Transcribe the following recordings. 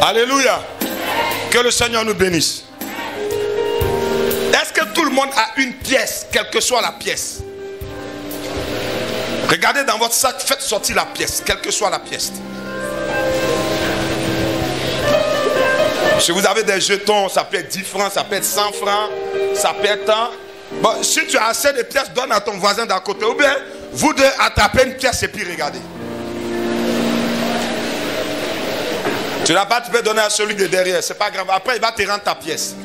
Alléluia. Que le Seigneur nous bénisse. Est-ce que tout le monde a une pièce, quelle que soit la pièce? Regardez dans votre sac, faites sortir la pièce, quelle que soit la pièce. Si vous avez des jetons, ça peut être 10 francs, ça peut être 100 francs, ça peut être tant. Bon, si tu as assez de pièces, donne à ton voisin d'à côté. Ou bien, vous deux attrapez une pièce et puis regardez. Tu n'as pas, tu peux donner à celui de derrière, c'est pas grave. Après, il va te rendre ta pièce.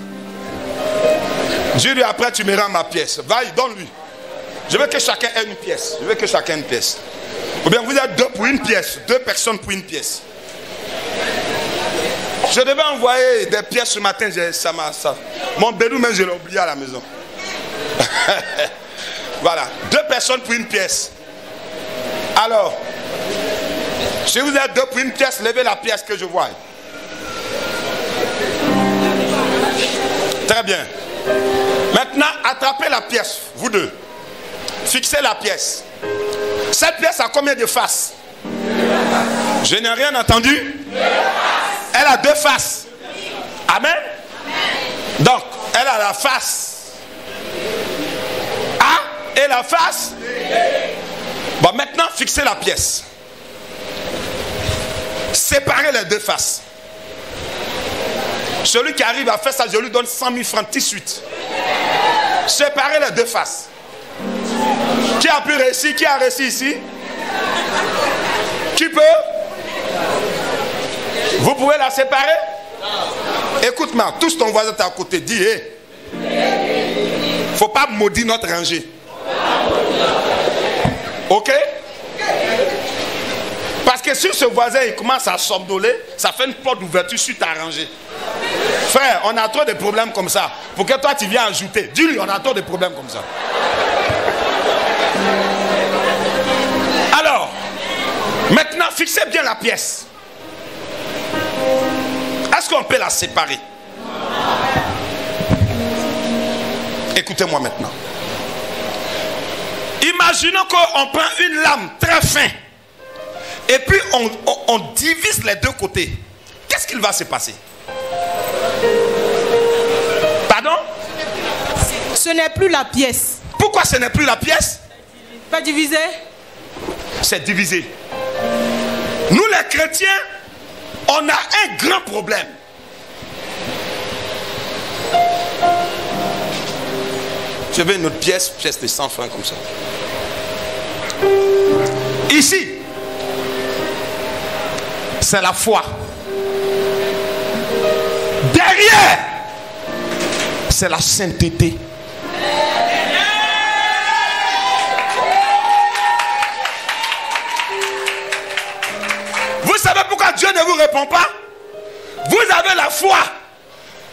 Dis-lui après, tu me rends ma pièce. Va, donne-lui. Je veux que chacun ait une pièce. Je veux que chacun ait une pièce. Ou bien vous êtes deux pour une pièce. Deux personnes pour une pièce. Je devais envoyer des pièces ce matin. Ça. Mon bédou, mais je l'ai oublié à la maison. Voilà. Deux personnes pour une pièce. Alors, si vous êtes deux pour une pièce, levez la pièce que je vois. Très bien. Maintenant, attrapez la pièce, vous deux. Fixez la pièce. Cette pièce a combien de faces? Je n'ai rien entendu. Elle a deux faces. Amen. Donc, elle a la face A et la face. Bon, maintenant, fixez la pièce. Séparez les deux faces. Celui qui arrive à faire ça, je lui donne 100 000 francs tout de suite. Séparez les deux faces. Qui a pu réussir? Qui a réussi ici? Qui peut? Vous pouvez la séparer? Écoute-moi, tous ton voisin est à côté. Dis, hé. Faut pas maudire notre rangée. Ok? Parce que si ce voisin il commence à somnoler, ça fait une porte d'ouverture sur ta rangée. Frère, on a trop de problèmes comme ça. Pour que toi tu viens ajouter. Dis-lui, on a trop de problèmes comme ça. Alors, maintenant, fixez bien la pièce. Est-ce qu'on peut la séparer? Écoutez-moi maintenant. Imaginons qu'on prend une lame très fine. Et puis on divise les deux côtés. Qu'est-ce qu'il va se passer? Pardon? Ce n'est plus la pièce. Pourquoi ce n'est plus la pièce? Pas divisé? C'est divisé. Nous les chrétiens, on a un grand problème. Je veux une autre pièce de 100 francs comme ça. Ici, c'est la foi. Derrière, c'est la sainteté. Vous savez pourquoi Dieu ne vous répond pas? Vous avez la foi,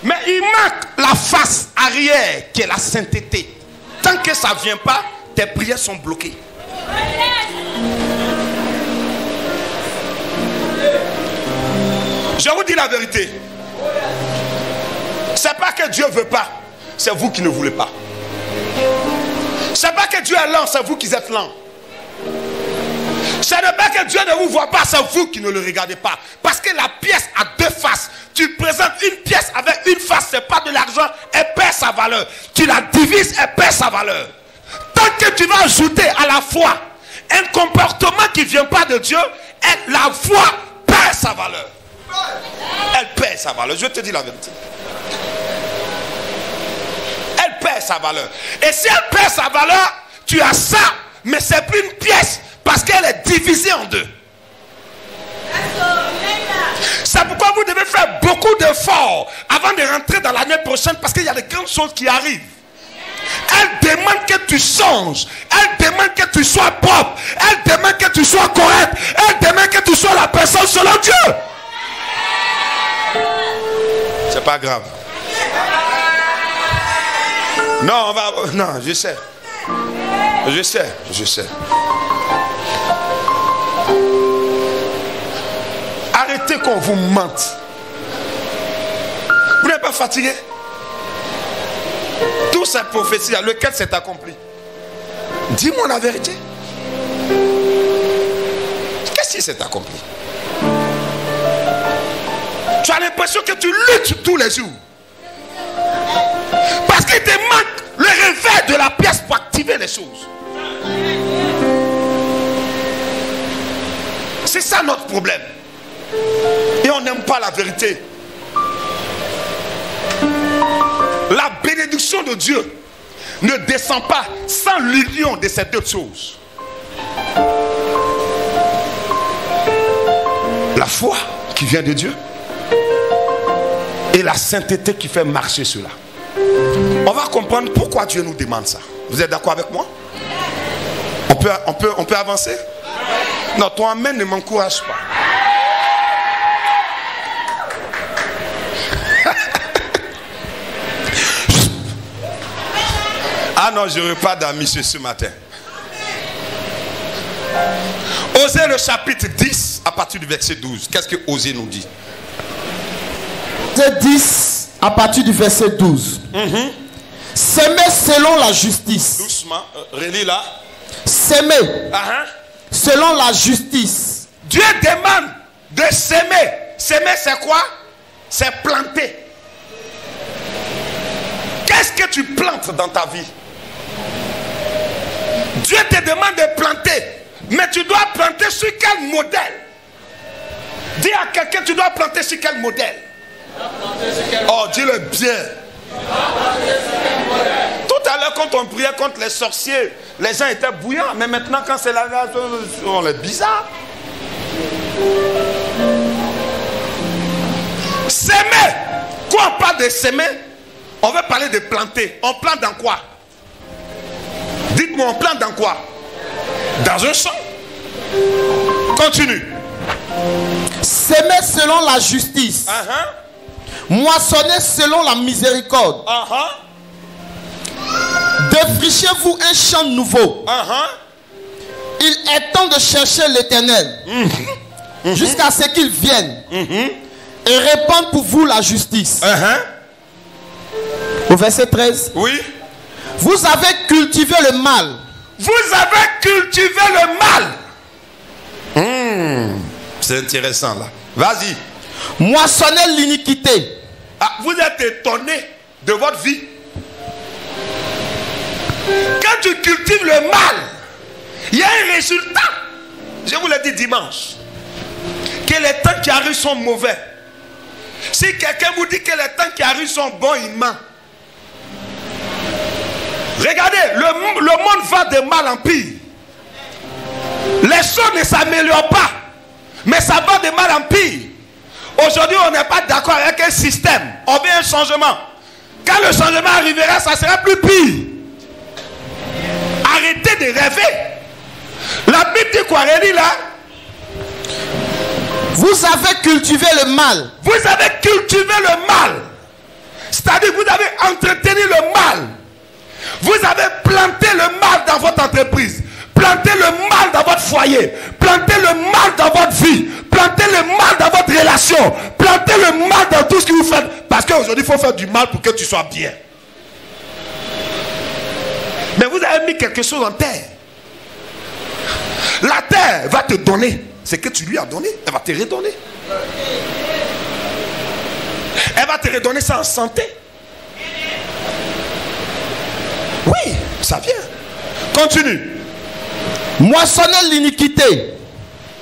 mais il manque la face arrière qui est la sainteté. Tant que ça ne vient pas, tes prières sont bloquées. Je vous dis la vérité. C'est pas que Dieu ne veut pas, c'est vous qui ne voulez pas. C'est pas que Dieu est lent, c'est vous qui êtes lent. Ce n'est pas que Dieu ne vous voit pas, c'est vous qui ne le regardez pas. Parce que la pièce a deux faces. Tu présentes une pièce avec une face, ce n'est pas de l'argent, elle perd sa valeur. Tu la divises, elle perd sa valeur. Tant que tu vas ajouter à la foi un comportement qui ne vient pas de Dieu, la foi perd sa valeur. Elle perd sa valeur, je te dis la vérité. Elle perd sa valeur. Et si elle perd sa valeur, tu as ça, mais ce n'est plus une pièce. Parce qu'elle est divisée en deux. C'est pourquoi vous devez faire beaucoup d'efforts avant de rentrer dans l'année prochaine. Parce qu'il y a de grandes choses qui arrivent. Elle demande que tu changes. Elle demande que tu sois propre. Elle demande que tu sois correct. Elle demande que tu sois la personne selon Dieu. C'est pas grave. Non, on va... Non, je sais. Je sais. Arrêtez qu'on vous mente. Vous n'êtes pas fatigué? Toutes ces prophéties, lequel s'est accompli? Dis-moi la vérité. Qu'est-ce qui s'est accompli? Tu as l'impression que tu luttes tous les jours. Parce qu'il te manque le réveil de la pièce pour activer les choses. C'est ça notre problème. Et on n'aime pas la vérité. La bénédiction de Dieu ne descend pas sans l'union de ces deux choses. La foi qui vient de Dieu et la sainteté qui fait marcher cela. On va comprendre pourquoi Dieu nous demande ça. Vous êtes d'accord avec moi? On peut avancer? Non, ton amen ne m'encourage pas. Ah non, je n'aurai pas d'amis ce matin. Osée le chapitre 10 à partir du verset 12. Qu'est-ce que Osée nous dit? Verset 10 à partir du verset 12. S'aimer selon la justice. Doucement, relis là. S'aimer selon la justice. Dieu demande de s'aimer. S'aimer c'est quoi? C'est planter. Qu'est-ce que tu plantes dans ta vie? Dieu te demande de planter. Mais tu dois planter sur quel modèle? Dis à quelqu'un, tu dois planter sur quel modèle? Oh, dis-le bien. Tout à l'heure, quand on priait contre les sorciers, les gens étaient bouillants. Mais maintenant, quand c'est la grâce, on est bizarre. S'aimer. Quand on parle de s'aimer, on veut parler de planter. On plante dans quoi? Dites-moi, on plante dans quoi? Dans un champ. Continue. S'aimer selon la justice. Moissonner selon la miséricorde. Défrichez-vous un champ nouveau. Il est temps de chercher l'Éternel jusqu'à ce qu'il vienne et répande pour vous la justice. Au verset 13. Oui. Vous avez cultivé le mal. Vous avez cultivé le mal. C'est intéressant là. Vas-y. Moissonnez l'iniquité. Ah, vous êtes étonné de votre vie. Quand tu cultives le mal, il y a un résultat. Je vous l'ai dit dimanche. Que les temps qui arrivent sont mauvais. Si quelqu'un vous dit que les temps qui arrivent sont bons, il ment. Regardez, le monde va de mal en pire. Les choses ne s'améliorent pas, mais ça va de mal en pire. Aujourd'hui, on n'est pas d'accord avec un système. On veut un changement. Quand le changement arrivera, ça sera plus pire. Arrêtez de rêver. La Bible dit quoi, relis là? Vous avez cultivé le mal. Vous avez cultivé le mal. C'est-à-dire que vous avez entretenu le mal. Vous avez planté le mal dans votre entreprise. Plantez le mal dans votre foyer. Plantez le mal dans votre vie. Plantez le mal dans votre relation. Plantez le mal dans tout ce que vous faites. Parce qu'aujourd'hui, il faut faire du mal pour que tu sois bien. Mais vous avez mis quelque chose en terre. La terre va te donner ce que tu lui as donné. Elle va te redonner. Elle va te redonner ça en santé. Oui, ça vient. Continue. Moissonnez l'iniquité.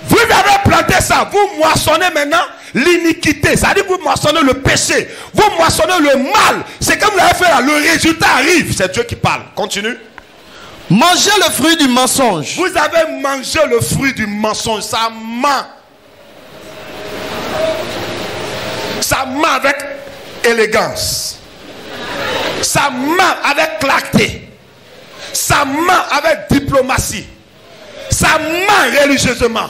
Vous avez planté ça. Vous moissonnez maintenant l'iniquité. C'est-à-dire vous moissonnez le péché. Vous moissonnez le mal. C'est comme vous l'avez fait là. Le résultat arrive. C'est Dieu qui parle. Continue. Mangez le fruit du mensonge. Vous avez mangé le fruit du mensonge. Ça ment. Ça ment avec élégance. Ça ment avec clarté. Ça ment avec diplomatie. Ça ment religieusement.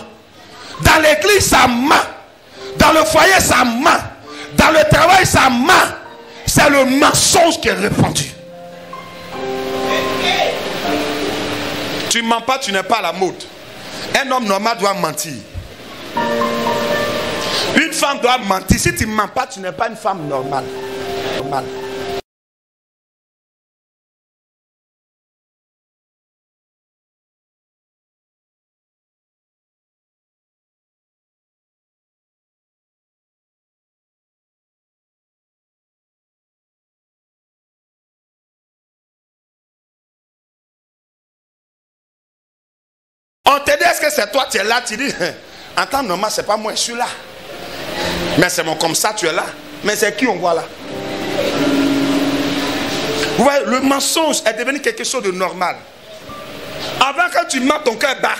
Dans l'église, ça ment. Dans le foyer, ça ment. Dans le travail, ça ment. C'est le mensonge qui est répandu. Tu ne mens pas, tu n'es pas à la mode. Un homme normal doit mentir. Une femme doit mentir. Si tu ne mens pas, tu n'es pas une femme normale. On te dit, est-ce que c'est toi, tu es là? Tu dis, en temps normal, c'est pas moi, je suis là. Mais c'est bon, comme ça, tu es là. Mais c'est qui on voit là? Vous voyez, le mensonge est devenu quelque chose de normal. Avant, quand tu mens, ton cœur bat.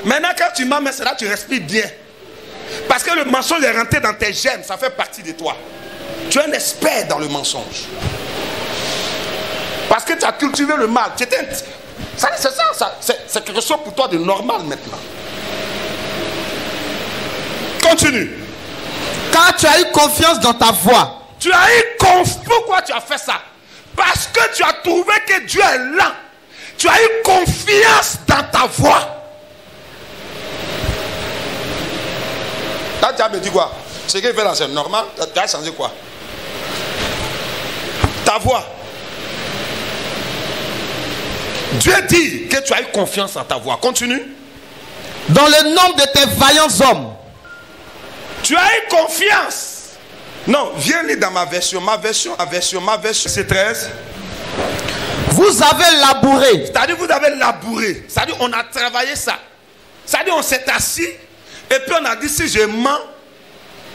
Maintenant, quand tu mens, c'est là que tu respires bien. Parce que le mensonge est rentré dans tes gènes, ça fait partie de toi. Tu es un expert dans le mensonge. Parce que tu as cultivé le mal. C'est ça, c'est quelque chose pour toi de normal maintenant. Continue. Quand tu as eu confiance dans ta voix. Tu as eu confiance. Pourquoi tu as fait ça? Parce que tu as trouvé que Dieu est là. Tu as eu confiance dans ta voix. Là, tu as me dit quoi? Ce qu'il fait là, c'est normal. Tu as changé quoi? Ta voix. Dieu dit que tu as eu confiance en ta voix. Continue. Dans le nombre de tes vaillants hommes. Tu as eu confiance. Non, viens lire dans ma version, c'est 13. Vous avez labouré. C'est-à-dire, vous avez labouré. C'est-à-dire, on a travaillé ça. C'est-à-dire, on s'est assis. Et puis, on a dit, si je mens,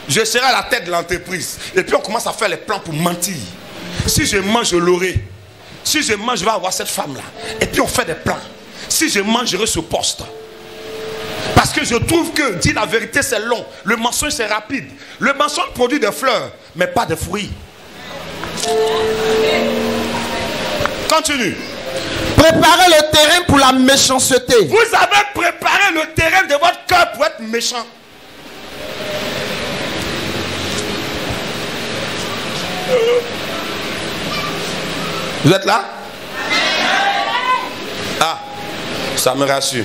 je serai à la tête de l'entreprise. Et puis, on commence à faire les plans pour mentir. Si je mens, je l'aurai. Si je mens, je vais avoir cette femme-là. Et puis, on fait des plans. Si je mens, j'aurai ce poste. Parce que je trouve que dire la vérité c'est long, le mensonge c'est rapide. Le mensonge produit des fleurs, mais pas de fruits. Continue. Préparez le terrain pour la méchanceté. Vous avez préparé le terrain de votre cœur pour être méchant. Vous êtes là? Ah, ça me rassure.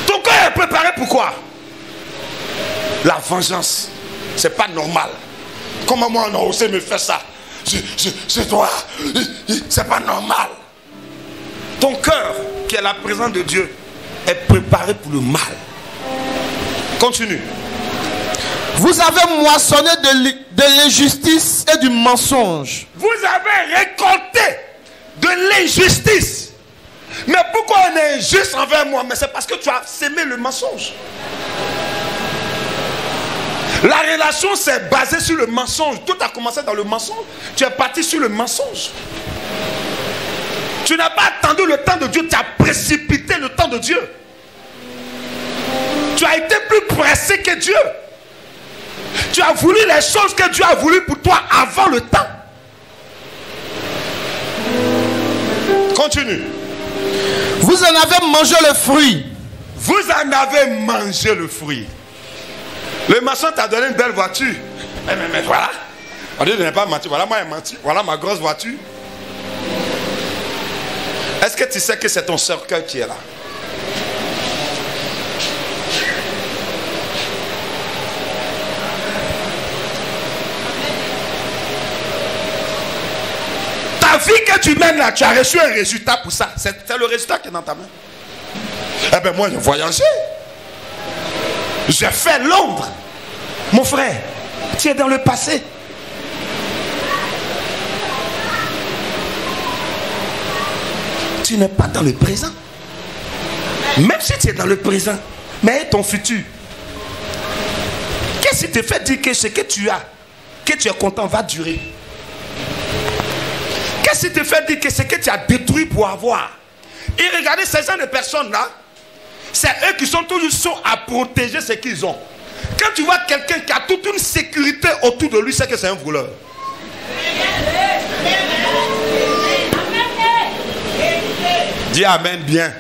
Ton cœur est préparé pour quoi? La vengeance. C'est pas normal. Comment moi on a osé me faire ça? Je dois. C'est pas normal. Ton cœur, qui est la présence de Dieu, est préparé pour le mal. Continue. Vous avez moissonné de l'injustice et du mensonge. Vous avez récolté de l'injustice. Mais pourquoi on est injuste envers moi? Mais c'est parce que tu as sémé le mensonge. La relation s'est basée sur le mensonge. Tout a commencé dans le mensonge. Tu es parti sur le mensonge. Tu n'as pas attendu le temps de Dieu. Tu as précipité le temps de Dieu. Tu as été plus pressé que Dieu. Tu as voulu les choses que Dieu a voulu pour toi avant le temps. Continue. Vous en avez mangé le fruit. Vous en avez mangé le fruit. Le maçon t'a donné une belle voiture. Mais voilà. On dit de ne pas mentir. Voilà moi, j'ai menti. Voilà ma grosse voiture. Est-ce que tu sais que c'est ton cercueil qui est là? Ta vie que tu mènes là, tu as reçu un résultat pour ça. C'est le résultat qui est dans ta main. Eh bien moi j'ai voyagé. J'ai fait Londres. Mon frère, tu es dans le passé. Tu n'es pas dans le présent. Même si tu es dans le présent, mais ton futur. Qu'est-ce qui te fait dire que ce que tu as, que tu es content, va durer? Qu'est-ce qui te fait dire que ce que tu as détruit pour avoir? Et regardez ces gens de personnes-là, c'est eux qui sont toujours à protéger ce qu'ils ont. Quand tu vois quelqu'un qui a toute une sécurité autour de lui, c'est que c'est un voleur. Dis amen bien.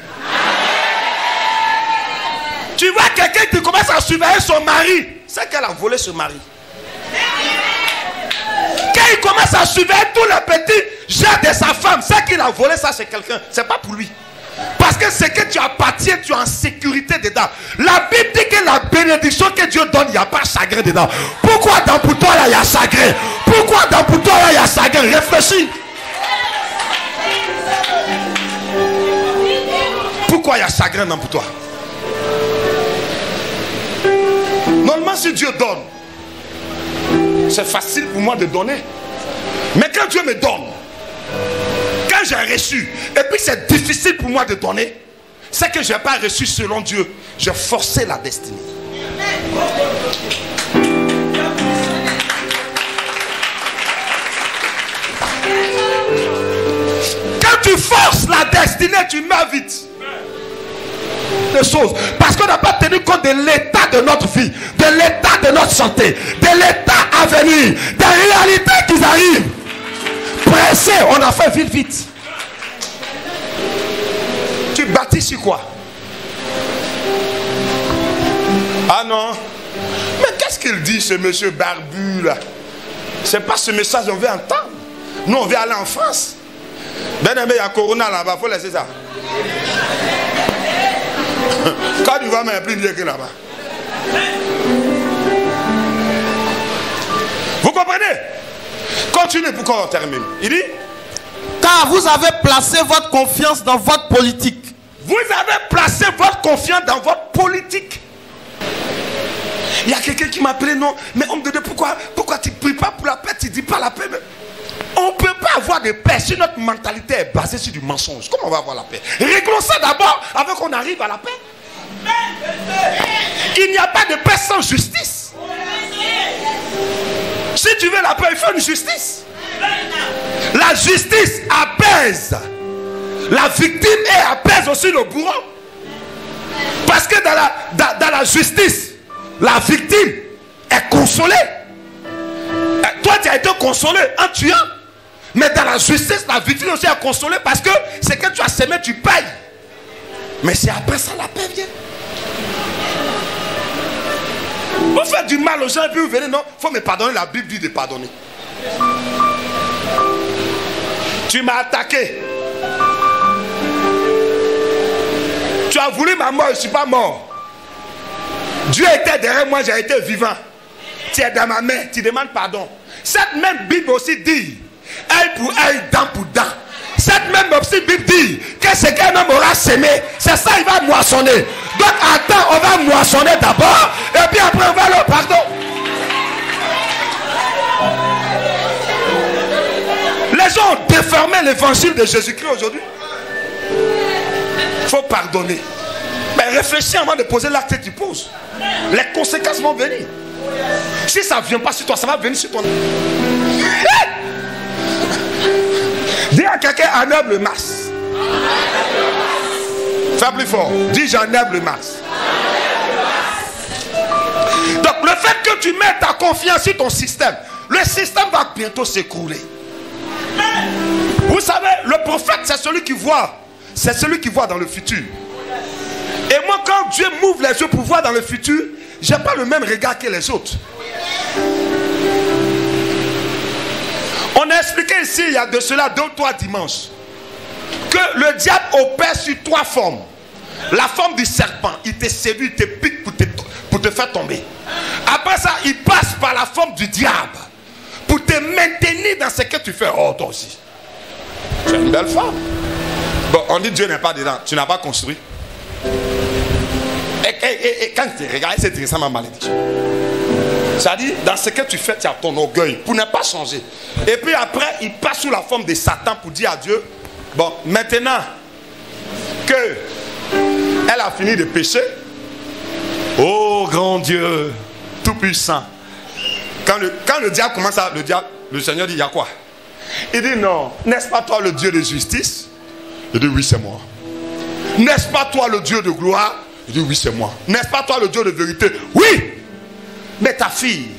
Tu vois quelqu'un qui commence à surveiller son mari, c'est qu'elle a volé ce mari. Quand il commence à surveiller tous les petits jets de sa femme, c'est qu'il a volé ça chez quelqu'un. C'est pas pour lui. Parce que ce que tu appartiens, tu es en sécurité dedans. La Bible dit que la bénédiction que Dieu donne, il n'y a pas chagrin dedans. Pourquoi dans pour toi là il y a chagrin? Pourquoi dans pour toi là il y a chagrin? Réfléchis. Pourquoi il y a chagrin dans pour toi? Normalement si Dieu donne, c'est facile pour moi de donner. Mais quand Dieu me donne, quand j'ai reçu, et puis c'est difficile pour moi de donner, Ce que je n'ai pas reçu selon Dieu, j'ai forcé la destinée. Quand tu forces la destinée, tu meurs vite. Des choses. Parce qu'on n'a pas tenu compte de l'état de notre vie, de l'état de notre santé, de l'état à venir, des réalités qui arrivent. Pressé, on a fait vite, vite. Tu bâtis sur quoi? Ah non. Mais qu'est-ce qu'il dit ce monsieur barbu là? C'est pas ce message qu'on veut entendre. Nous on veut aller en France. Ben aimé, il y a Corona là-bas, il faut laisser ça. Quand tu vas mais plus bien que là-bas. Vous comprenez? Continue pour qu'on termine. Il dit, car vous avez placé votre confiance dans votre politique. Vous avez placé votre confiance dans votre politique. Il y a quelqu'un qui m'a appelé, non, mais homme de Dieu, pourquoi tu ne pries pas pour la paix, tu ne dis pas la paix? On ne peut pas avoir de paix si notre mentalité est basée sur du mensonge. Comment on va avoir la paix? Réglons ça d'abord avant qu'on arrive à la paix. Il n'y a pas de paix sans justice. Si tu veux la paix, il faut une justice. La justice apaise la victime et apaise aussi le bourreau. Parce que dans la justice, la victime est consolée. Toi, tu as été consolé en tuant. Mais dans la justice, la victime aussi est consolée parce que ce que tu as semé, tu payes. Mais c'est après ça la paix vient. Vous faites du mal aux gens et puis vous venez, non, il faut me pardonner. La Bible dit de pardonner. Tu m'as attaqué. Tu as voulu ma mort, je ne suis pas mort. Dieu était derrière moi, j'ai été vivant. Tu es dans ma main, tu demandes pardon. Cette même Bible aussi dit, œil pour œil, dent pour dent. Cette même aussi Bible dit que ce qu'un homme aura semé, c'est ça il va moissonner. Donc attends, on va moissonner d'abord, et puis après on va le pardon. Les gens ont déformé l'évangile de Jésus-Christ aujourd'hui. Il faut pardonner. Mais réfléchis avant de poser l'acte que tu poses. Les conséquences vont venir. Si ça ne vient pas sur toi, ça va venir sur ton... Dis à quelqu'un, enlève le masque. Fais plus fort. Dis, j'enlève le masque. Donc le fait que tu mets ta confiance sur ton système, le système va bientôt s'écrouler. Vous savez, le prophète, c'est celui qui voit. C'est celui qui voit dans le futur. Et moi, quand Dieu m'ouvre les yeux pour voir dans le futur, je n'ai pas le même regard que les autres. On a expliqué ici, il y a de cela 2 ou 3 dimanches, que le diable opère sur 3 formes. La forme du serpent, il te séduit, il te pique pour te faire tomber. Après ça, il passe par la forme du diable pour te maintenir dans ce que tu fais. Oh, toi aussi. Tu es une belle femme. Bon, on dit Dieu n'est pas dedans. Tu n'as pas construit. Et quand tu regardes, c'est intéressant ma malédiction. C'est-à-dire, dans ce que tu fais, tu as ton orgueil pour ne pas changer. Et puis après, il passe sous la forme de Satan pour dire à Dieu, bon, maintenant que elle a fini de pécher, oh grand Dieu, tout puissant. Quand le diable commence à... Le Seigneur dit, il y a quoi? Il dit, non, n'est-ce pas toi le Dieu de justice? Il dit, oui, c'est moi. N'est-ce pas toi le Dieu de gloire? Il dit, oui, c'est moi. N'est-ce pas toi le Dieu de vérité? Oui. Mais ta fille,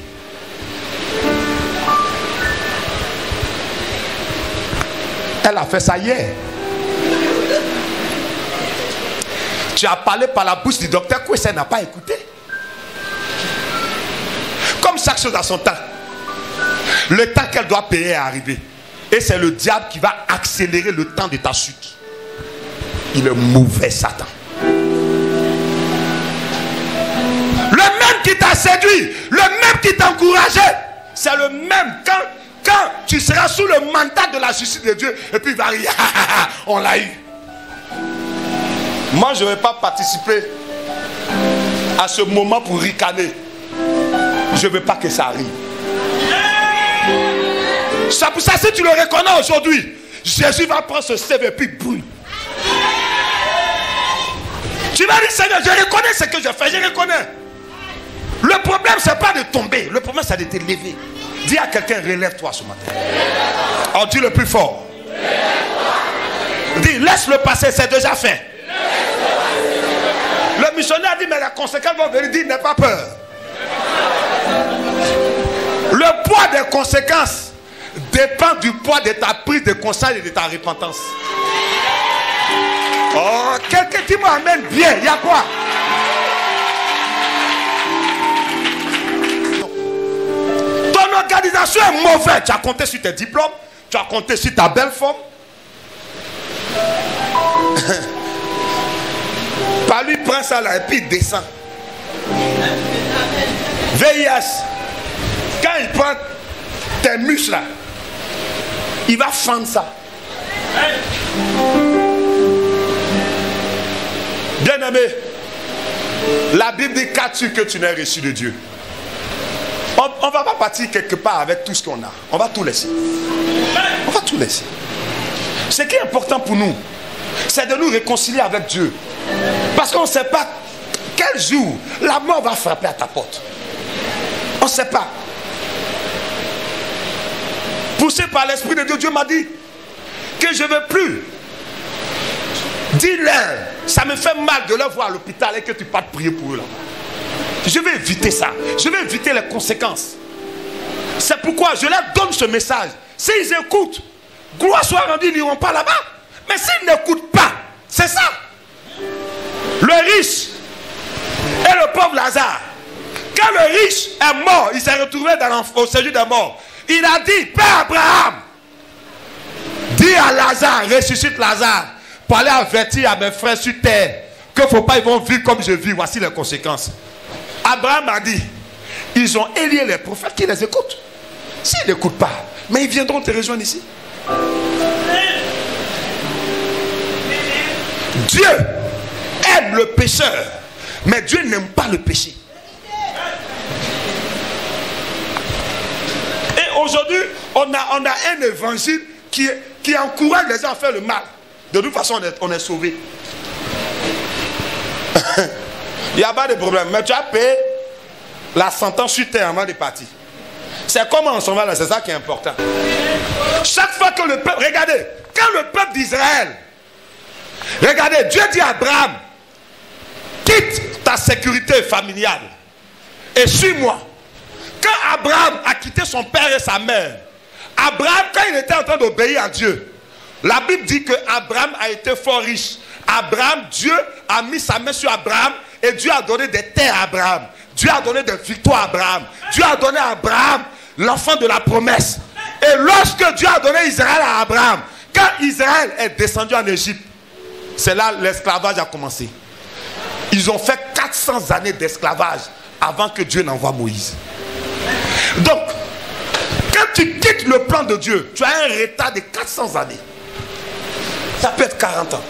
elle a fait ça hier. Tu as parlé par la bouche du docteur Kwesi, elle n'a pas écouté. Comme chaque chose a son temps. Le temps qu'elle doit payer est arrivé. Et c'est le diable qui va accélérer le temps de ta chute. Il est mauvais, Satan. Le même qui t'a séduit, le même qui t'a encouragé, c'est le même. Quand tu seras sous le mandat de la justice de Dieu, et puis il va rire, on l'a eu. Moi, je ne vais pas participer à ce moment pour ricaner. Je ne veux pas que ça arrive. Ça, pour ça, si tu le reconnais aujourd'hui, Jésus va prendre ce CV et puis boum. Tu vas dire, Seigneur, je reconnais ce que je fais, je reconnais. Le problème, ce n'est pas de tomber. Le problème, c'est de te lever. Dis à quelqu'un, relève-toi ce matin. Alors, dis le plus fort. Dis, laisse le passé, c'est déjà fait. Le missionnaire dit, mais la conséquence va venir. Dis, n'aie pas peur. Le poids des conséquences dépend du poids de ta prise de conscience et de ta repentance. Oh, quelqu'un qui m'amène bien, il y a quoi? Ton organisation est mauvaise. Tu as compté sur tes diplômes, tu as compté sur ta belle forme. Par lui, prends ça là et puis il descend. VIH. Quand il prend tes muscles là, il va fendre ça. Bien-aimé, la Bible dit qu'as-tu que tu n'aies reçu de Dieu? On ne va pas partir quelque part avec tout ce qu'on a. On va tout laisser. On va tout laisser. Ce qui est important pour nous, c'est de nous réconcilier avec Dieu. Parce qu'on ne sait pas quel jour la mort va frapper à ta porte. On ne sait pas. Poussé par l'Esprit de Dieu, Dieu m'a dit que je ne veux plus. Dis-leur, ça me fait mal de leur voir à l'hôpital et que tu partes prier pour eux là-bas. Je vais éviter ça. Je vais éviter les conséquences. C'est pourquoi je leur donne ce message. S'ils écoutent, gloire soit rendue, ils n'iront pas là-bas. Mais s'ils n'écoutent pas, c'est ça. Le riche et le pauvre Lazare. Quand le riche est mort, il s'est retrouvé au séjour des morts. Il a dit, Père Abraham, dis à Lazare, ressuscite Lazare, pour aller avertir à mes frères sur terre qu'il ne faut pas, ils vont vivre comme je vis. Voici les conséquences. Abraham a dit, ils ont élié les prophètes qui les écoutent. S'ils n'écoutent pas, mais ils viendront te rejoindre ici. Dieu aime le pécheur, mais Dieu n'aime pas le péché. Et aujourd'hui, on a un évangile qui encourage les gens à faire le mal. De toute façon, on est sauvés. Il n'y a pas de problème. Mais tu as payé la sentence sur terre avant de partir. C'est comment on s'en va là, c'est ça qui est important. Chaque fois que le peuple, regardez, quand le peuple d'Israël, regardez, Dieu dit à Abraham, quitte ta sécurité familiale et suis-moi. Quand Abraham a quitté son père et sa mère, Abraham, quand il était en train d'obéir à Dieu, la Bible dit que Abraham a été fort riche. Abraham, Dieu a mis sa main sur Abraham et Dieu a donné des terres à Abraham. Dieu a donné des victoires à Abraham. Dieu a donné à Abraham l'enfant de la promesse. Et lorsque Dieu a donné Israël à Abraham, quand Israël est descendu en Égypte, c'est là l'esclavage a commencé. Ils ont fait 400 années d'esclavage avant que Dieu n'envoie Moïse. Donc, quand tu quittes le plan de Dieu, tu as un retard de 400 années. Ça peut être 40 ans.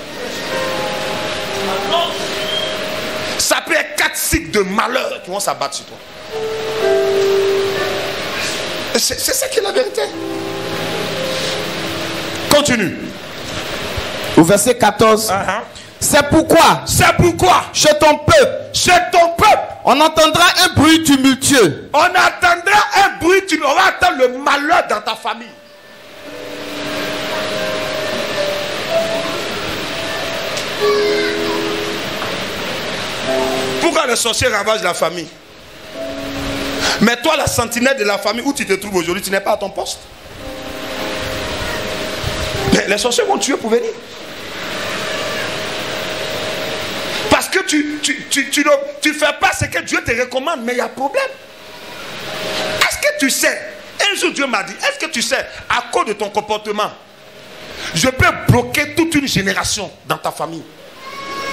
Ça peut être 4 cycles de malheur qui vont s'abattre sur toi. C'est ça qui est la vérité. Continue. Au verset 14. C'est pourquoi chez ton peuple, on entendra un bruit tumultueux. On entendra un bruit tumultueux. On va entendre le malheur dans ta famille. Pourquoi les sorciers ravagent la famille? Mais toi, la sentinelle de la famille, où tu te trouves aujourd'hui, tu n'es pas à ton poste. Mais les sorciers vont tuer pour venir. Parce que tu ne fais pas ce que Dieu te recommande, mais il y a problème. Est-ce que tu sais, un jour Dieu m'a dit, est-ce que tu sais, à cause de ton comportement, je peux bloquer toute une génération dans ta famille?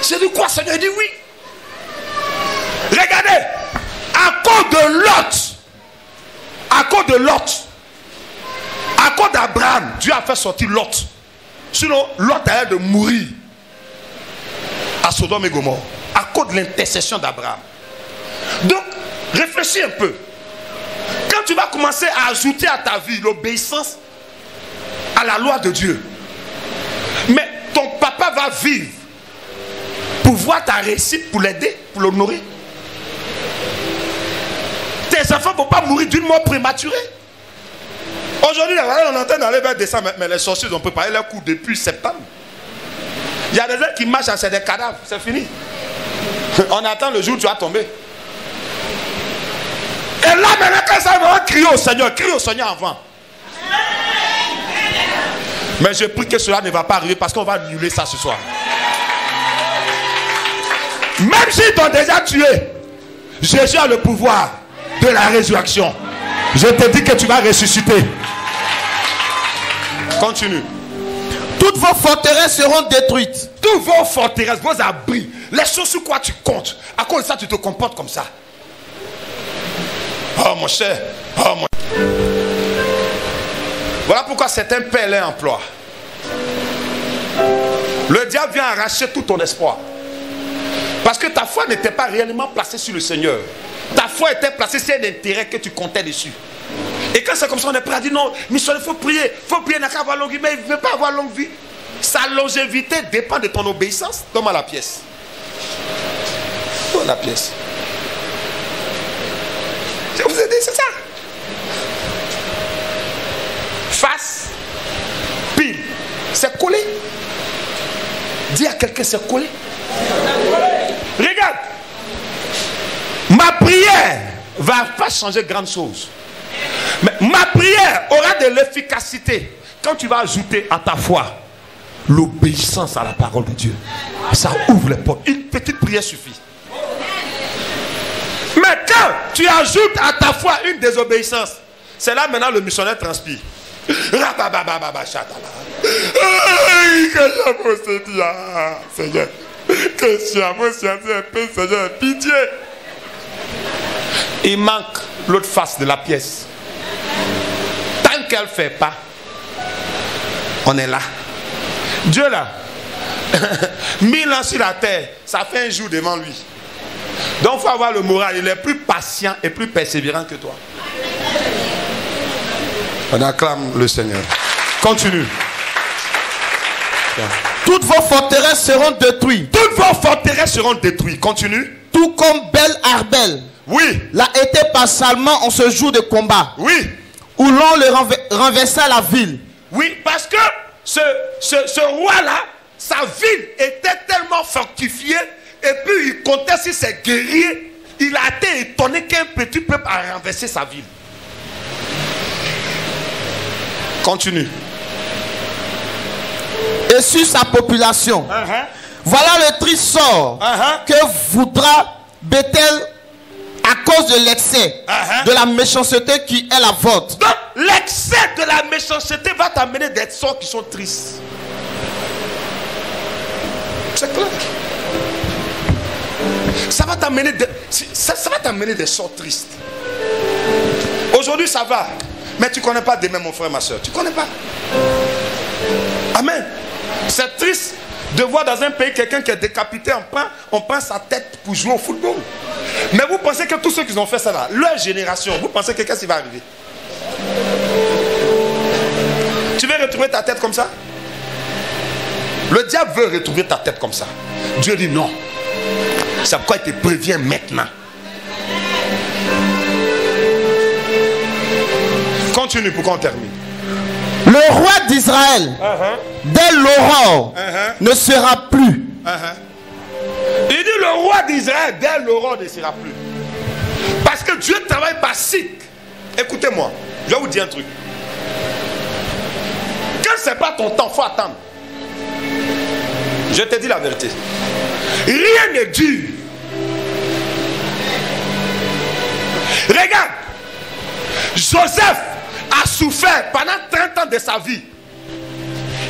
J'ai dit quoi, Seigneur? Il dit oui. Regardez, à cause de Lot, à cause d'Abraham, Dieu a fait sortir Lot. Sinon, Lot a l'air de mourir à Sodome et Gomorrhe, à cause de l'intercession d'Abraham. Donc, réfléchis un peu. Quand tu vas commencer à ajouter à ta vie l'obéissance à la loi de Dieu, mais ton papa va vivre pour vois ta réussite pour l'aider, pour l'honorer. Tes enfants ne vont pas mourir d'une mort prématurée. Aujourd'hui, on entend d'aller vers décembre, mais les sorciers ont préparé leur coup depuis septembre. Il y a des gens qui marchent, c'est des cadavres, c'est fini. On attend le jour où tu vas tomber. Et là, maintenant, quand ça va crier au Seigneur avant. Mais je prie que cela ne va pas arriver parce qu'on va annuler ça ce soir. Même s'ils t'ont déjà tué, Jésus a le pouvoir de la résurrection. Je te dis que tu vas ressusciter. Continue. Toutes vos forteresses seront détruites. Toutes vos forteresses, vos abris, les choses sur quoi tu comptes. À cause de ça, tu te comportes comme ça. Oh mon cher. Oh mon... Voilà pourquoi certains paient leur emploi. Le diable vient arracher tout ton espoir. Parce que ta foi n'était pas réellement placée sur le Seigneur. Ta foi était placée sur un intérêt que tu comptais dessus. Et quand c'est comme ça, on est prêt à dire non, missionnaire, il faut prier. Il faut prier, il n'a qu'à avoir longue vie. Mais il ne veut pas avoir longue vie. Sa longévité dépend de ton obéissance. Donne-moi la pièce. Donne la pièce. Je vous ai dit, c'est ça. Face, pile. C'est collé. Dis à quelqu'un, c'est collé. Regarde. Ma prière ne va pas changer grande chose. Mais ma prière aura de l'efficacité quand tu vas ajouter à ta foi l'obéissance à la parole de Dieu. Ça ouvre les portes. Une petite prière suffit. Mais quand tu ajoutes à ta foi une désobéissance, c'est là maintenant le missionnaire transpire. Seigneur, que Seigneur, pitié. Il manque l'autre face de la pièce. Tant qu'elle ne fait pas, on est là. Dieu là, 1000 ans sur la terre, ça fait un jour devant lui. Donc il faut avoir le moral. Il est plus patient et plus persévérant que toi. On acclame le Seigneur. Continue. Toutes vos forteresses seront détruites. Toutes vos forteresses seront détruites. Continue. Tout comme Bel Arbel. Oui. L'a été par Salman en ce jour de combat. Oui. Où l'on le renversa la ville. Oui, parce que ce roi-là, sa ville était tellement fortifiée. Et puis il comptait sur ses guerriers. Il a été étonné qu'un petit peuple a renversé sa ville. Continue. Et sur sa population. Voilà le triste sort que voudra Bethel à cause de l'excès de la méchanceté qui est la vôtre. Donc l'excès de la méchanceté va t'amener des sorts qui sont tristes. C'est clair. Ça va t'amener des sorts tristes. Aujourd'hui ça va. Mais tu ne connais pas demain mon frère, ma soeur. Tu ne connais pas. Amen. C'est triste de voir dans un pays quelqu'un qui est décapité, on prend sa tête pour jouer au football. Mais vous pensez que tous ceux qui ont fait ça là, leur génération, vous pensez que qu'est-ce qui va arriver? Tu veux retrouver ta tête comme ça? Le diable veut retrouver ta tête comme ça. Dieu dit non. C'est pourquoi il te prévient maintenant. Continue pour qu'on termine. Le roi d'Israël, dès l'aurore, ne sera plus. Il dit le roi d'Israël, dès l'aurore, ne sera plus. Parce que Dieu travaille par cycle. Écoutez-moi, je vais vous dire un truc. Quand ce n'est pas ton temps, il faut attendre. Je te dis la vérité. Rien n'est dur. Regarde, Joseph a souffert pendant 30 ans de sa vie.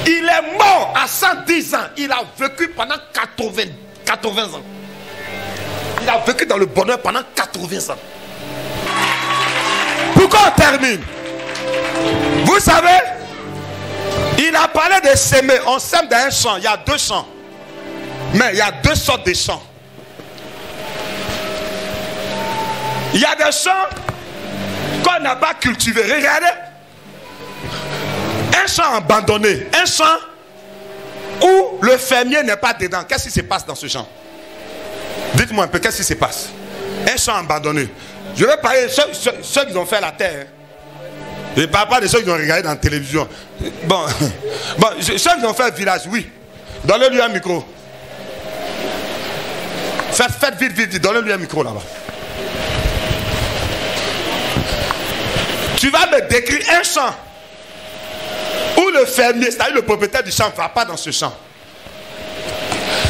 Il est mort à 110 ans. Il a vécu pendant 80 ans. Il a vécu dans le bonheur pendant 80 ans. Pourquoi on termine? Vous savez, il a parlé de s'aimer. On sème dans un champ. Il y a 2 champs. Mais il y a 2 sortes de champs. Il y a des champs qu'on n'a pas cultivés. Regardez. Un champ abandonné. Un champ où le fermier n'est pas dedans. Qu'est-ce qui se passe dans ce champ? Dites-moi un peu, qu'est-ce qui se passe? Un champ abandonné. Je vais parler de ceux qui ont fait la terre. Je ne parle pas de ceux qui ont regardé dans la télévision. Bon, ceux qui ont fait le village, oui. Donnez-lui un micro. Faites vite, donnez-lui un micro là-bas. Tu vas me décrire un champ où le fermier, c'est-à-dire le propriétaire du champ, ne va pas dans ce champ.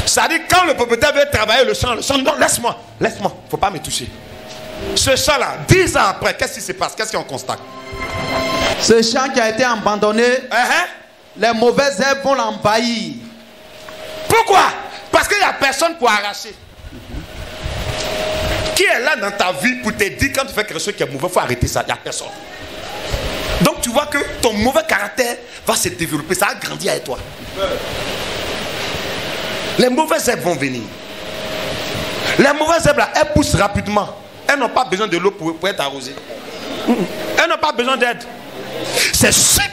C'est-à-dire quand le propriétaire veut travailler le champ, non, laisse-moi, il ne faut pas me toucher. Ce champ-là, 10 ans après, qu'est-ce qui se passe? Qu'est-ce qu'on constate? Ce champ qui a été abandonné, les mauvaises herbes vont l'envahir. Pourquoi? Parce qu'il n'y a personne pour arracher. Qui est là dans ta vie pour te dire quand tu fais quelque chose qui est mauvais, il faut arrêter ça? Il n'y a personne. Donc tu vois que ton mauvais caractère va se développer, ça va grandir avec toi. Les mauvaises herbes vont venir. Les mauvaises herbes là, elles poussent rapidement. Elles n'ont pas besoin de l'eau pour être arrosées. Elles n'ont pas besoin d'aide. C'est super.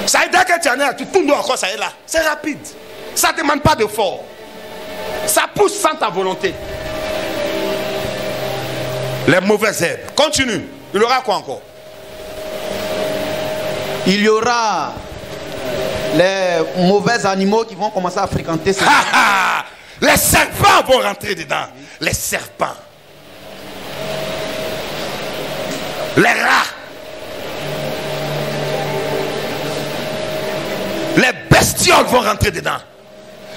Ça veut dire que tu en es là, tu tournes encore, ça est là. C'est rapide. Ça ne demande pas d'effort. Ça pousse sans ta volonté. Les mauvaises herbes. Continue. Il y aura quoi encore? Il y aura les mauvais animaux qui vont commencer à fréquenter ça. Les serpents vont rentrer dedans. Les serpents. Les rats. Les bestioles vont rentrer dedans.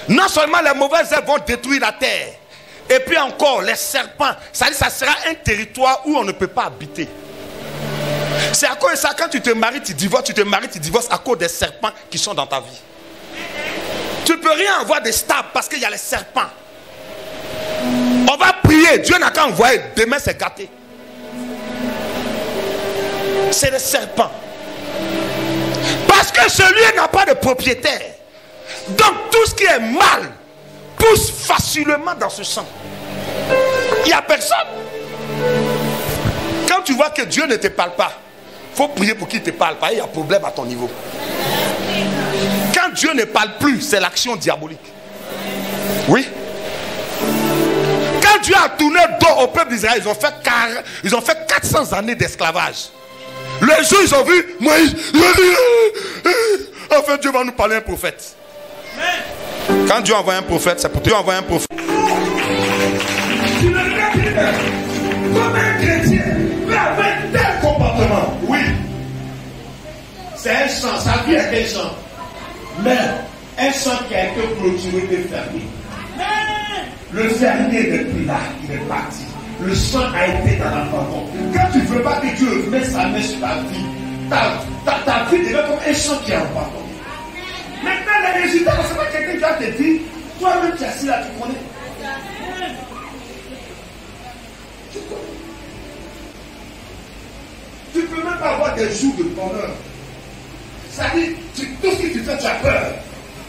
Non seulement les mauvaises herbes vont détruire la terre, et puis encore les serpents. Ça sera un territoire où on ne peut pas habiter. C'est à cause de ça, quand tu te maries, tu divorces à cause des serpents qui sont dans ta vie. Tu ne peux rien avoir de stable parce qu'il y a les serpents. On va prier, Dieu n'a qu'à envoyer, demain c'est gâté. C'est les serpents. Parce que celui n'a pas de propriétaire. Donc tout ce qui est mal pousse facilement dans ce champ. Il n'y a personne. Quand tu vois que Dieu ne te parle pas, il faut prier pour qu'il ne te parle pas. Il y a problème à ton niveau. Quand Dieu ne parle plus, c'est l'action diabolique. Oui. Quand Dieu a tourné dos au peuple d'Israël, ils ont fait 400 années d'esclavage. Le jour ils ont vu Moïse, enfin Dieu va nous parler un prophète. Quand Dieu envoie un prophète, c'est pour Dieu envoyer un prophète. Tu ne regardes comme un chrétien peut avoir tel comportement. Oui. C'est un champ, sa vie est un champ. Mais un champ qui a été clôturé et fermé. Le fermier n'est plus là, il est parti. Le champ a été dans l'abandon. Quand tu ne veux pas que Dieu mette sa main sur ta vie, ta vie devient comme un champ qui est abandonné. Maintenant, les résultats, c'est pas quelqu'un qui va te dire, toi-même tu es assis là, tu connais. Tu ne peux même pas avoir des jours de bonheur. Ça dit, tout ce que tu fais, tu as peur.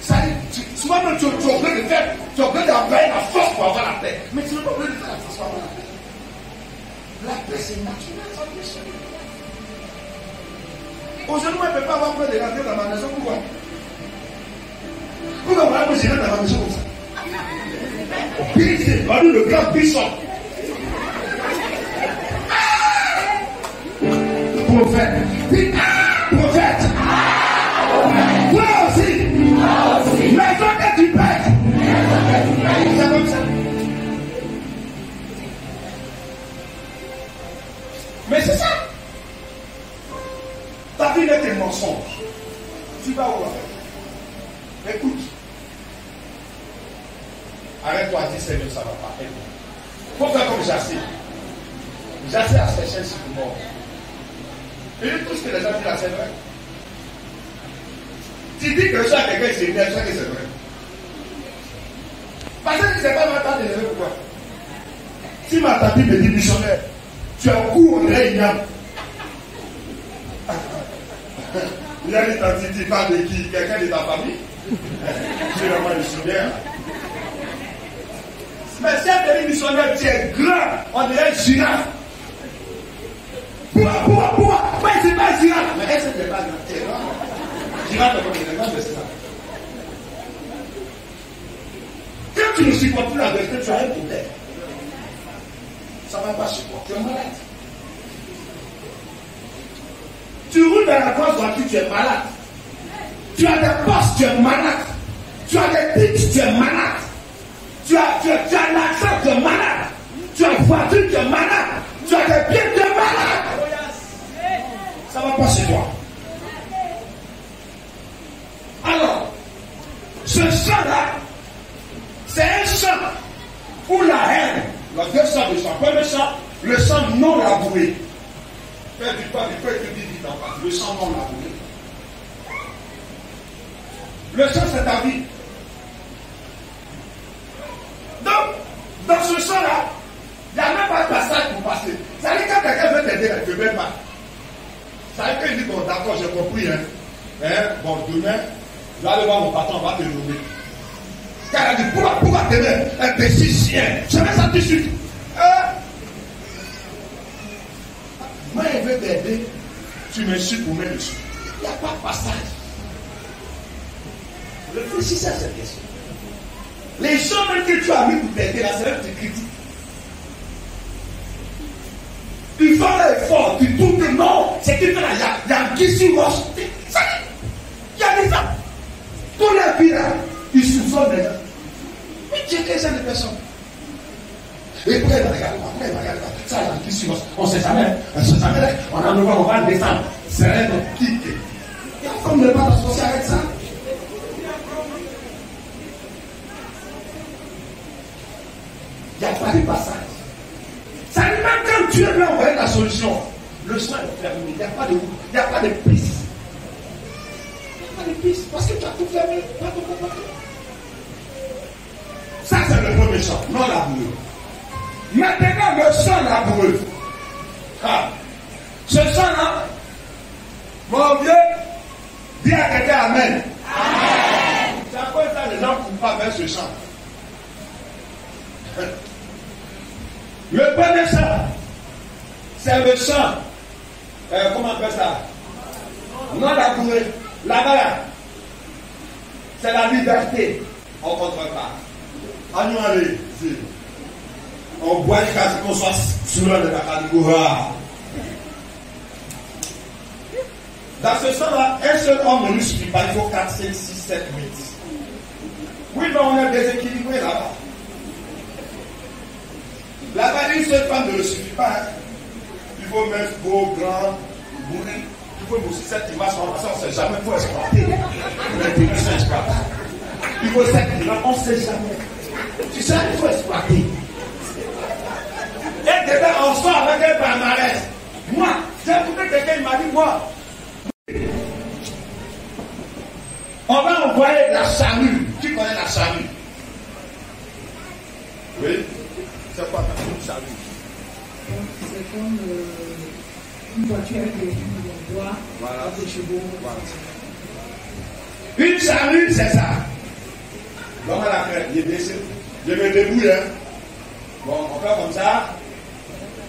Ça dit, souvent même tu as besoin de faire, tu as besoin d'envoyer la force pour avoir la paix. Mais tu n'as pas besoin de faire la force pour avoir la paix. La paix, c'est naturel, ça péché. Aujourd'hui, on ne peut pas avoir peur de rentrer dans ma maison. Pourquoi? Pourquoi on va rentrer dans ma maison comme ça? Puis c'est le grand bishop. Prophète. Prophète. Toi aussi. Maison que tu pètes. C'est comme ça. Mais c'est ça. Ta vie n'est qu'un mensonge. Tu vas où avec? Écoute. Arrête-toi à dire Seigneur, ça ne va pas. Il faut faire comme Jassé. Jassé a séché sur le mort. Et tout ce que les gens disent là, c'est vrai. Tu dis que ça, quelqu'un, c'est bien, ça que c'est vrai. Parce que c'est pas ma tante de lever pourquoi. Si ma tante me dit missionnaire, tu es au cours, on dirait Ignam. Il y a une tante qui parle de qui? Quelqu'un de ta famille? Je suis vraiment missionnaire. Mais si elle est missionnaire, tu es grand, on dirait girafe. Pourquoi? Mais c'est pas girafe. Mais elle, c'est pas grand. Girafe, c'est pas grand, mais c'est ça. Quand tu ne supportes plus la vérité, tu as un problème. Ça ne va pas chez toi, tu es malade. Tu roules dans la grosse voiture, tu es malade. Tu as des postes, tu es malade. Tu as des titres, tu es malade. Tu as l'argent, tu es malade. Tu as une voiture, tu es malade. Tu as des biens, tu es malade. Ça ne va pas chez toi. Alors, ce sang-là, c'est un sang pour la haine. Il y a deux sangs de sang. Premier sang, le sang non labouré. Fais du pas, il te dit vite en face. Le sang non labouré. Le sang, c'est ta vie. Donc, dans ce sang-là, il n'y a même pas de passage pour passer. Ça veut dire quand quelqu'un veut t'aider, tu ne veux même pas. Ça veut dire qu'il dit, bon, d'accord, j'ai compris. Bon, demain, je vais aller voir mon patron, on va te nommer. Car elle a dit, pourquoi t'aimer un petit chien? Je mets ça tout de suite. Moi, elle veut t'aider, tu me suis pour mettre dessus. Il n'y a pas de passage. Réfléchissez à cette question. Les gens même que tu as mis pour t'aider, là, c'est même que tu critiques. Tu fais l'effort, tu trouves que non, c'est que là, il y a un qui roche. Il y a des gens. Tous les vies là, ils soupçonnent des gens. Mais tu es quel genre de personne? Et pourquoi il va regarder quoi? Pourquoi il va regarder quoi? Ça, il y a un qui roche. On ne sait jamais. On a on va descendre. C'est un kick. Il y a comme ne pas t'associer avec ça. Il n'y a pas de passage. Ça dit même quand Dieu veut envoyer la solution, le sang est fermé. Il n'y a pas de route, il n'y a pas de piste. Il n'y a pas de piste parce que tu as tout fermé. Ça, c'est le premier sang, non laboureux. Maintenant, le sang laboureux. Ce sang-là, mon Dieu, dis à quelqu'un Amen. Amen. C'est à quoi ça, les gens ne courent pas vers ce sang. Le premier sang, c'est le sang. Comment on appelle ça? Non labouré. Là-bas, c'est la liberté. On ne contrôle pas. On boit les cas qu'on soit sur le catégorie. Dans ce sang-là, un seul homme ne nous suffit pas. Il faut 4, 5, 6, 7, 8. Oui, mais on est déséquilibré là-bas. Là-bas, une seule femme ne le suffit pas. Hein. Il faut mettre beau, grand, bourré. Il faut aussi cette image, on ne sait jamais, il faut exploiter. Il faut cette image, on ne sait jamais. Tu sais, il faut exploiter. Et dedans, on sort avec un palmarès. Moi, j'ai écouté quelqu'un, il m'a dit, moi, on va envoyer la charrue. Tu connais la charrue? Oui. C'est quoi ta charrue? C'est comme une voiture avec des roues en bois, voilà. Des chevaux. Voilà. Une charrue, c'est ça. Donc, à la fin, je me débrouille. Hein. Bon, on fait comme ça.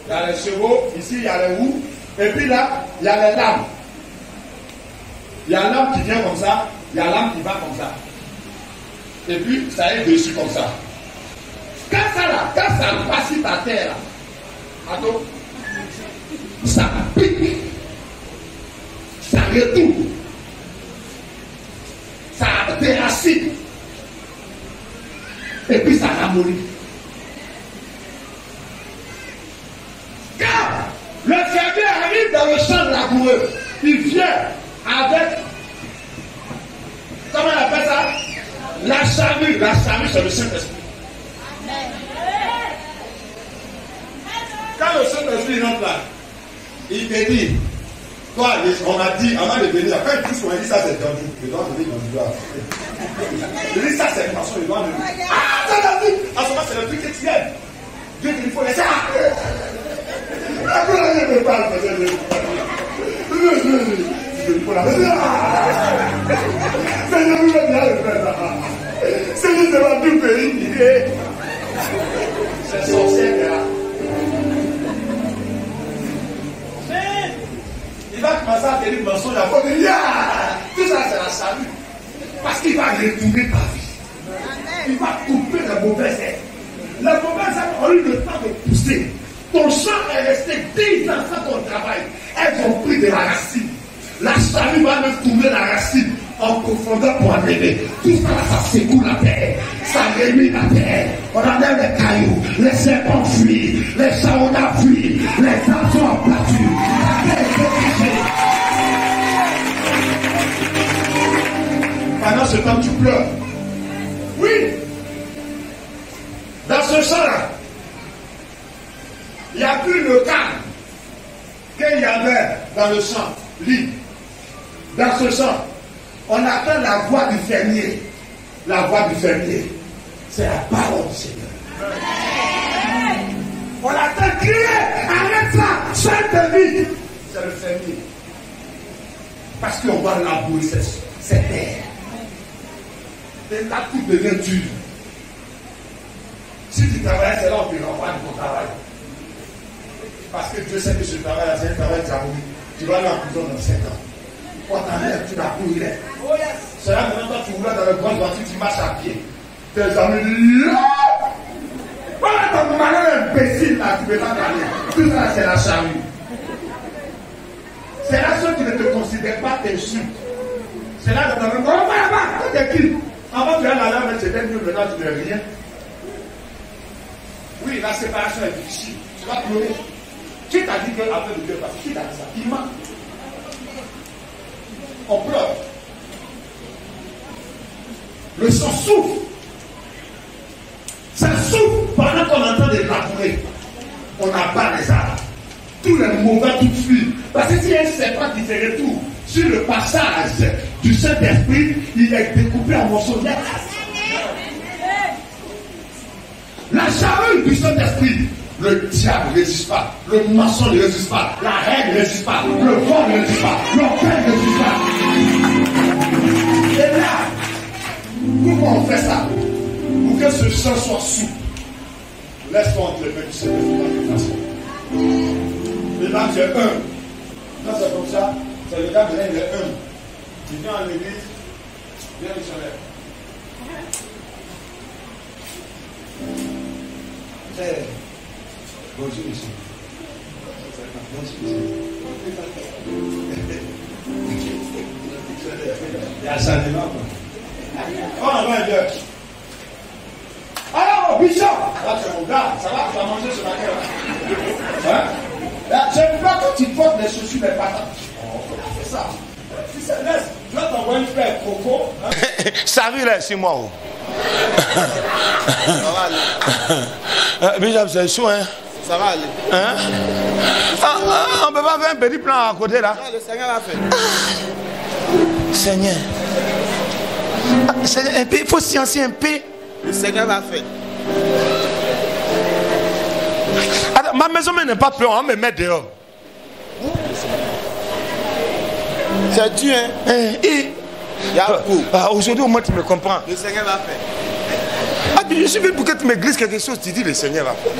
Il y a les chevaux, ici, il y a les roues. Et puis là, il y a les lames. Il y a l'âme qui vient comme ça, il y a l'âme qui va comme ça. Et puis, ça est dessus comme ça. Quand ça passe sur ta terre, là, attends, ça pique, ça retourne, ça déracine, et puis ça ramollit. Quand le fermier arrive dans le champ laboureux, il vient avec, comment on appelle ça? La charrue. La charrue, c'est le Saint-Esprit. Quand le Saint-Esprit rentre là, il te dit, toi, on a dit, avant de venir, quand il touche, on a dit ça, c'est dans le doigt, je dis dans le doigt. Je dis ça, c'est une façon, le doigt de lui. Ah, ça l'a dit! En ce moment, c'est le truc que tu aimes. Dieu te dit, il faut laisser. Après, je ne parle pas. Seigneur, nous bien le faire. Seigneur, c'est pas tout pays. C'est sorcier là. Il va commencer à tenir le mensonge à fond. Tout ça, c'est la salut. Parce qu'il va retourner ta vie. il va couper la mauvaise herbe. La mauvaise herbe a eu le temps de pousser. Ton champ est resté 10 ans sans ton travail. Elles ont pris de la racine. La charrue va même tourner la racine en profondeur pour enlever. Tout ça, ça secoue la terre. Ça réunit la terre. On enlève les cailloux. Les serpents fuient. Les charonas fuient. Les arbres sont abattus. La terre est dégagée. Pendant ce temps, tu pleures. Oui. Dans ce champ-là, il n'y a plus le calme qu'il y avait dans le champ libre. Dans ce champ, on attend la voix du fermier. La voix du fermier, c'est la parole du Seigneur. On attend crier, arrête ça, chante de vie. C'est le fermier. Parce qu'on va labourer cette terre. Et là, tout devient dur. Si tu travailles, c'est là où tu renvoies de ton travail. Parce que Dieu sait que ce travail, c'est un travail diabolique. Tu vas aller en prison dans 5 ans. On t'enlève, tu vas courir. C'est là maintenant quand tu roules dans le grand voiture, tu marches à pied. Tes amis disent voilà ton malin imbécile là, tu ne peux pas parler. Tout ça, c'est la charrue. C'est là ceux qui ne te considèrent pas t'insultent. C'est là que tu vas dire, oh, là-bas, t'es qui? Avant tu as la lame, c'était mieux, maintenant tu n'es rien. Oui, la séparation est difficile. Tu vas pleurer. Qui t'a dit que après le Dieu passe? Qui t'a dit ça? Il ment. On pleure. Le sang souffle. Ça souffle pendant qu'on entend des labourer. On abat les arbres. Tous les mauvais tout fuient. Parce que s'il y a un serpent qui se retrouve sur le passage du Saint-Esprit, il est découpé en morceaux net. La charrue du Saint-Esprit, le diable ne résiste pas, le mensonge ne résiste pas, la haine ne résiste pas, le vol ne résiste pas, l'orgueil ne résiste pas. Et là, pourquoi on fait ça? Pour que ce sang soit souple. Laisse-toi entre les mains du Seigneur de façon. Et là, tu es humble. Quand c'est comme ça, c'est le gars de l'un, il est humble. Il vient à l'église, il vient missionnaire. Bonjour, monsieur. Il y a un changement, quoi. Oh, non, il vient. Alors, Bishop, là, tu es mon gars, ça va, tu vas manger ce matin, là. Hein? Là, j'aime pas quand tu portes les chaussures, les patates. Oh, c'est ça. Tu sais, laisse, tu vas t'envoyer une frère Coco. Hein? Ça arrive là, c'est moi. Ça va aller. Bishop, c'est chaud, hein? Ça va aller. Hein? On peut pas faire un petit plan à côté, là? Non, le Seigneur l'a fait. Seigneur. Seigneur, un peu, il faut sciencer un peu. Le Seigneur l'a fait. Attends, ma maison n'est pas pleine, on me met dehors. C'est Dieu, hein? Aujourd'hui, au moins, tu me comprends. Le Seigneur l'a fait. Ah, je suis venu pour que tu me glisses quelque chose, tu dis le Seigneur l'a fait.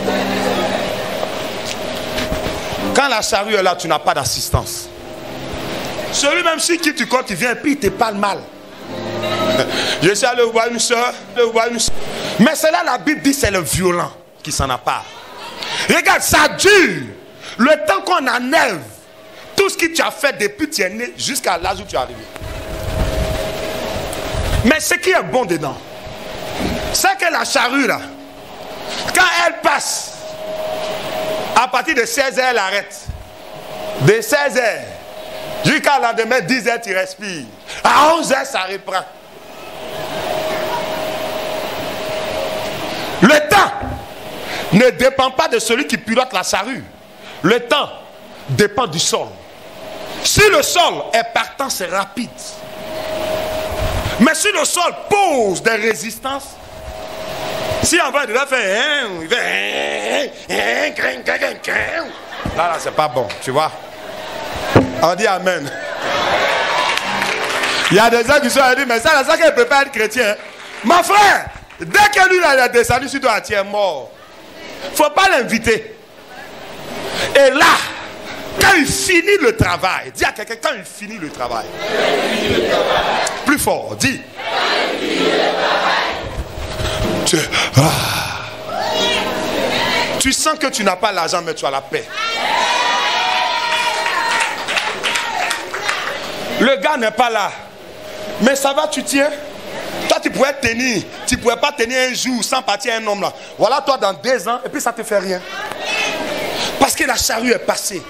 Quand la charrue est là, tu n'as pas d'assistance. Celui même si qui tu comptes, il vient et puis il te parle mal. Je suis allé voir une soeur, mais c'est là la Bible dit c'est le violent qui s'en a pas. Regarde, ça dure. Le temps qu'on enlève tout ce que tu as fait depuis que tu es né jusqu'à l'âge où tu es arrivé. Mais ce qui est bon dedans, c'est que la charrue là, quand elle passe, à partir de 16h, elle arrête. De 16h jusqu'à la lendemain, 10h, tu respires. À 11h, ça reprend. Le temps ne dépend pas de celui qui pilote la charrue. Le temps dépend du sol. Si le sol est partant, c'est rapide. Mais si le sol pose des résistances, si en vrai il va faire là, c'est pas bon, tu vois. On dit amen. Il y a des gens qui sont dit, mais ça, c'est ça qu'elle ne peut pas être chrétien. Mon frère, dès que lui a descendu sur toi, tu es mort. Il ne faut pas l'inviter. Et là, quand il finit le travail, dis à quelqu'un, quand il finit le travail. Plus fort, dis. Tu sens que tu n'as pas l'argent, mais tu as la paix. Le gars n'est pas là. Mais ça va, tu tiens. Toi, tu pourrais tenir. Tu ne pourrais pas tenir un jour sans partir un homme là. Voilà, toi, dans 2 ans, et puis ça ne te fait rien. Parce que la charrue est passée.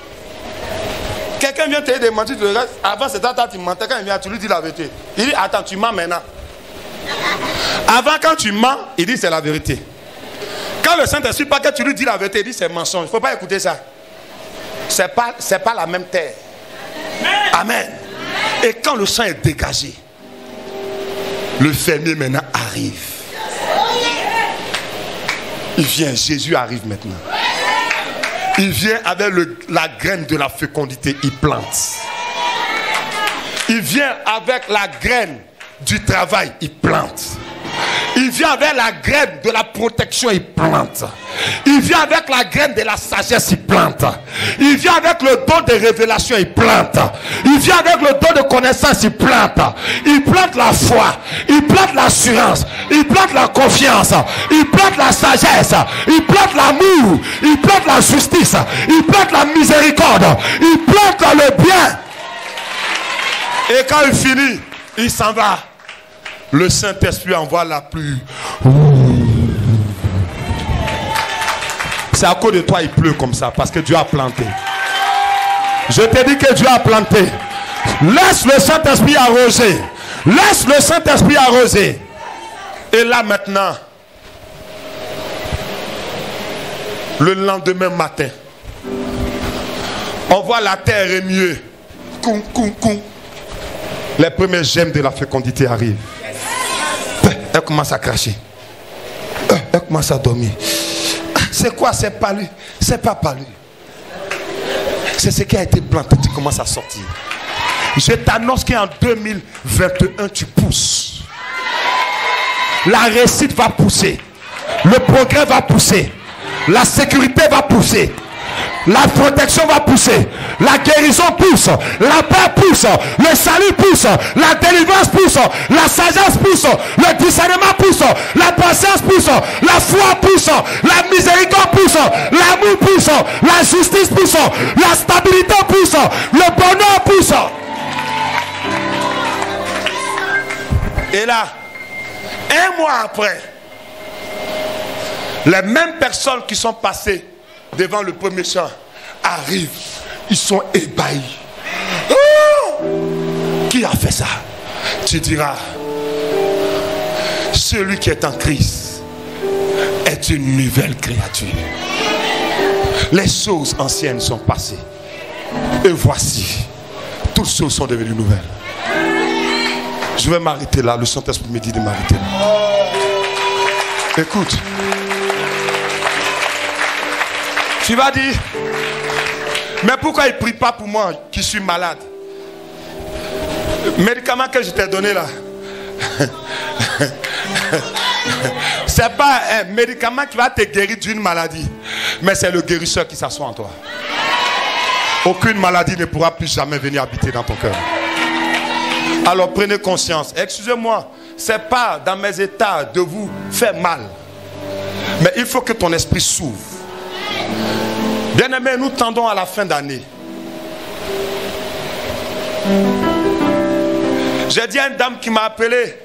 Quelqu'un vient te dire mentir, avant c'était toi, tu mentais. Quand il vient, tu lui dis la vérité. Il dit, attends, tu mens maintenant. Avant, quand tu mens, il dit c'est la vérité. Quand le Saint-Esprit, pas que tu lui dis la vérité, il dit c'est mensonge. Il ne faut pas écouter ça. C'est pas la même terre. Amen. Et quand le sang est dégagé, le fermier maintenant arrive. Il vient, Jésus arrive maintenant. Il vient avec la graine de la fécondité, il plante. Il vient avec la graine du travail, il plante. Il vient avec la graine de la protection, il plante. Il vient avec la graine de la sagesse, il plante. Il vient avec le don de révélation, il plante. Il vient avec le don de connaissance, il plante. Il plante la foi, il plante l'assurance, il plante la confiance, il plante la sagesse, il plante l'amour, il plante la justice, il plante la miséricorde, il plante le bien. Et quand il finit, il s'en va. Le Saint-Esprit envoie la pluie. C'est à cause de toi il pleut comme ça, parce que Dieu a planté. Je te dis que Dieu a planté. Laisse le Saint-Esprit arroser. Laisse le Saint-Esprit arroser. Et là maintenant, le lendemain matin, on voit la terre remuer. Coum, coum, coum. Les premiers gemmes de la fécondité arrivent. Elle commence à cracher. Elle commence à dormir. C'est quoi? C'est pas lui. C'est pas lui. C'est ce qui a été planté. Tu commences à sortir. Je t'annonce qu'en 2021, tu pousses. La réussite va pousser. Le progrès va pousser. La sécurité va pousser. La protection va pousser. La guérison pousse. La paix pousse. Le salut pousse. La délivrance pousse. La sagesse pousse. Le discernement pousse. La patience pousse. La foi pousse. La miséricorde pousse. L'amour pousse. La justice pousse. La stabilité pousse. Le bonheur pousse. Et là, un mois après, les mêmes personnes qui sont passées devant le premier champ arrivent, ils sont ébahis. Oh! Qui a fait ça? Tu diras, celui qui est en Christ est une nouvelle créature. Les choses anciennes sont passées et voici, toutes choses sont devenues nouvelles. Je vais m'arrêter là. Le Saint-Esprit me dit de m'arrêter là. Écoute, tu vas dire, mais pourquoi il ne prie pas pour moi qui suis malade? Le médicament que je t'ai donné là, c'est pas un médicament qui va te guérir d'une maladie, mais c'est le guérisseur qui s'assoit en toi. Aucune maladie ne pourra plus jamais venir habiter dans ton cœur. Alors prenez conscience. Excusez-moi, c'est pas dans mes états de vous faire mal, mais il faut que ton esprit s'ouvre. Bien-aimés, nous tendons à la fin d'année. J'ai dit à une dame qui m'a appelé.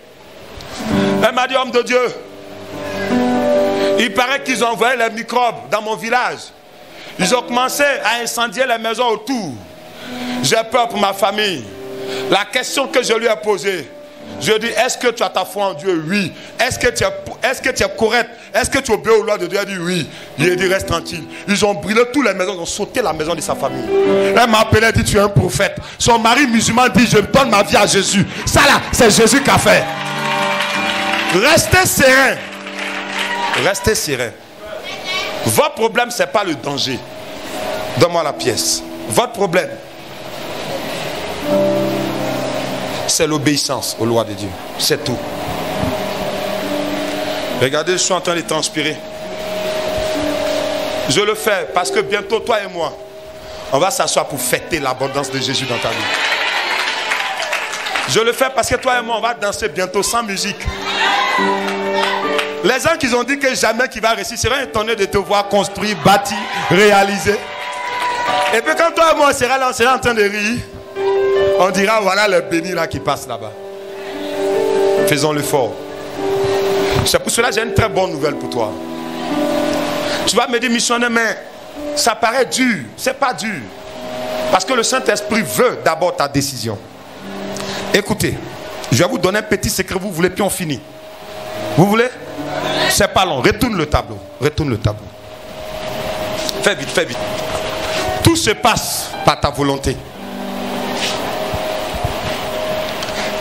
Elle m'a dit, homme de Dieu, il paraît qu'ils ont envoyé les microbes dans mon village. Ils ont commencé à incendier les maisons autour. J'ai peur pour ma famille. La question que je lui ai posée, je dis, est-ce que tu as ta foi en Dieu? Oui. Est-ce que tu es correct? Est-ce que tu obéis aux lois de Dieu? Elle dit oui. Il a dit, reste tranquille. Ils ont brûlé toutes les maisons, ils ont sauté la maison de sa famille. Elle m'a appelé, elle dit, tu es un prophète. Son mari musulman dit, je donne ma vie à Jésus. Ça là, c'est Jésus qui a fait. Restez serein. Restez serein. Votre problème, ce n'est pas le danger. Donne-moi la pièce. Votre problème, c'est l'obéissance aux lois de Dieu. C'est tout. Regardez, je suis en train de transpirer. Je le fais parce que bientôt, toi et moi, on va s'asseoir pour fêter l'abondance de Jésus dans ta vie. Je le fais parce que toi et moi, on va danser bientôt sans musique. Les gens qui ont dit que jamais qu'il va réussir seraient étonnés de te voir construire, bâtir, réaliser. Et puis quand toi et moi on sera là, on sera en train de rire, on dira voilà le béni là qui passe là-bas. Faisons l'effort. C'est pour cela que j'ai une très bonne nouvelle pour toi. Tu vas me dire missionnaire, mais ça paraît dur. C'est pas dur. Parce que le Saint-Esprit veut d'abord ta décision. Écoutez, je vais vous donner un petit secret, vous voulez, puis on finit. Vous voulez? C'est pas long. Retourne le tableau. Retourne le tableau. Fais vite, fais vite. Tout se passe par ta volonté.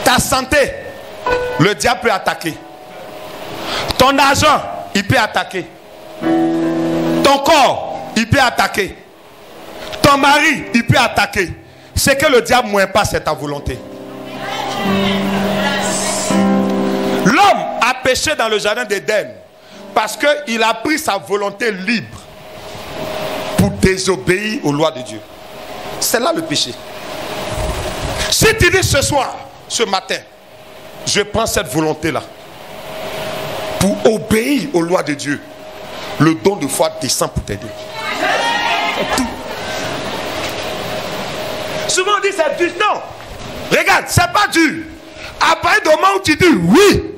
Ta santé, le diable peut attaquer. Ton argent, il peut attaquer. Ton corps, il peut attaquer. Ton mari, il peut attaquer. C'est que le diable ne moins pas, c'est ta volonté. L'homme a péché dans le jardin d'Éden parce qu'il a pris sa volonté libre pour désobéir aux lois de Dieu. C'est là le péché. Si tu dis ce soir, ce matin, je prends cette volonté-là pour obéir aux lois de Dieu, le don de foi descend pour t'aider. C'est tout. Souvent on dit c'est dur. Non. Regarde, c'est pas dur. À partir du moment où tu dis oui,